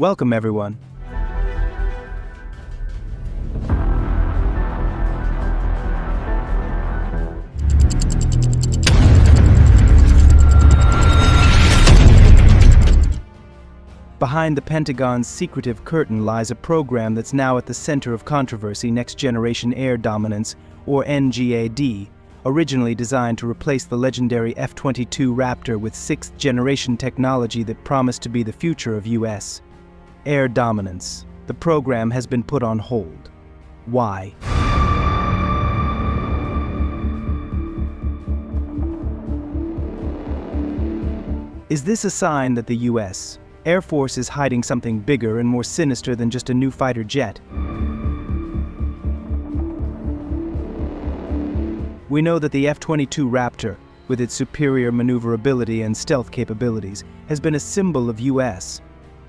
Welcome, everyone. Behind the Pentagon's secretive curtain lies a program that's now at the center of controversy: Next Generation Air Dominance, or NGAD, originally designed to replace the legendary F-22 Raptor with sixth-generation technology that promised to be the future of U.S. air dominance. The program has been put on hold. Why? Is this a sign that the U.S. Air Force is hiding something bigger and more sinister than just a new fighter jet? We know that the F-22 Raptor, with its superior maneuverability and stealth capabilities, has been a symbol of U.S.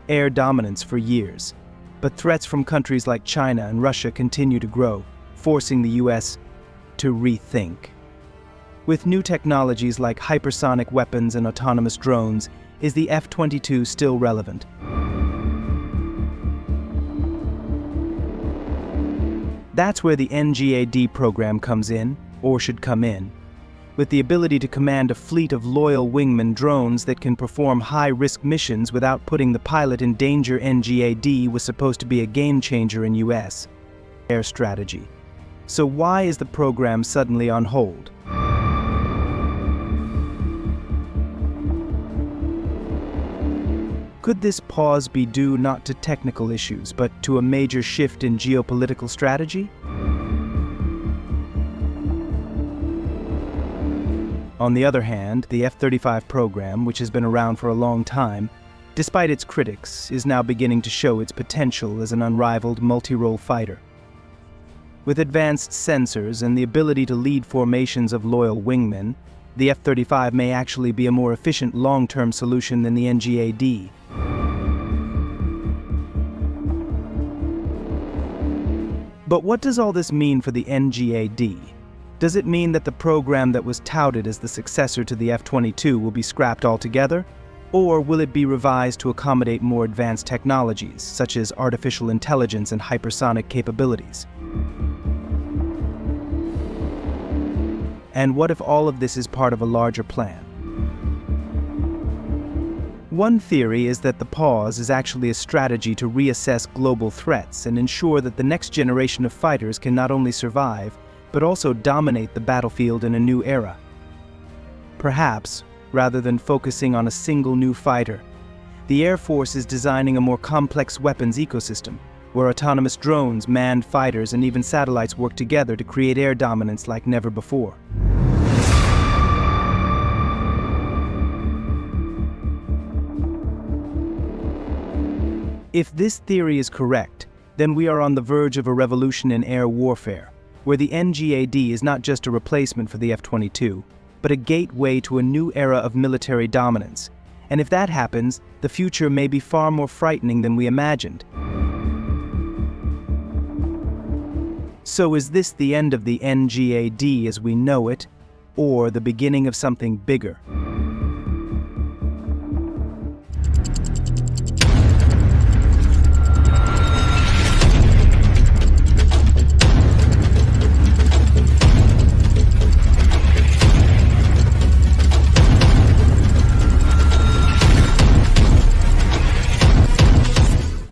air dominance for years. But threats from countries like China and Russia continue to grow, forcing the U.S. to rethink. With new technologies like hypersonic weapons and autonomous drones, is the F-22 still relevant? That's where the NGAD program comes in, or should come in. With the ability to command a fleet of loyal wingman drones that can perform high-risk missions without putting the pilot in danger, NGAD was supposed to be a game-changer in U.S. air strategy. So why is the program suddenly on hold? Could this pause be due not to technical issues, but to a major shift in geopolitical strategy? On the other hand, the F-35 program, which has been around for a long time, despite its critics, is now beginning to show its potential as an unrivaled multi-role fighter. With advanced sensors and the ability to lead formations of loyal wingmen, the F-35 may actually be a more efficient long-term solution than the NGAD. But what does all this mean for the NGAD? Does it mean that the program that was touted as the successor to the F-22 will be scrapped altogether? Or will it be revised to accommodate more advanced technologies, such as artificial intelligence and hypersonic capabilities? And what if all of this is part of a larger plan? One theory is that the pause is actually a strategy to reassess global threats and ensure that the next generation of fighters can not only survive, but also dominate the battlefield in a new era. Perhaps, rather than focusing on a single new fighter, the Air Force is designing a more complex weapons ecosystem, where autonomous drones, manned fighters, and even satellites work together to create air dominance like never before. If this theory is correct, then we are on the verge of a revolution in air warfare, where the NGAD is not just a replacement for the F-22, but a gateway to a new era of military dominance. And if that happens, the future may be far more frightening than we imagined. So is this the end of the NGAD as we know it, or the beginning of something bigger?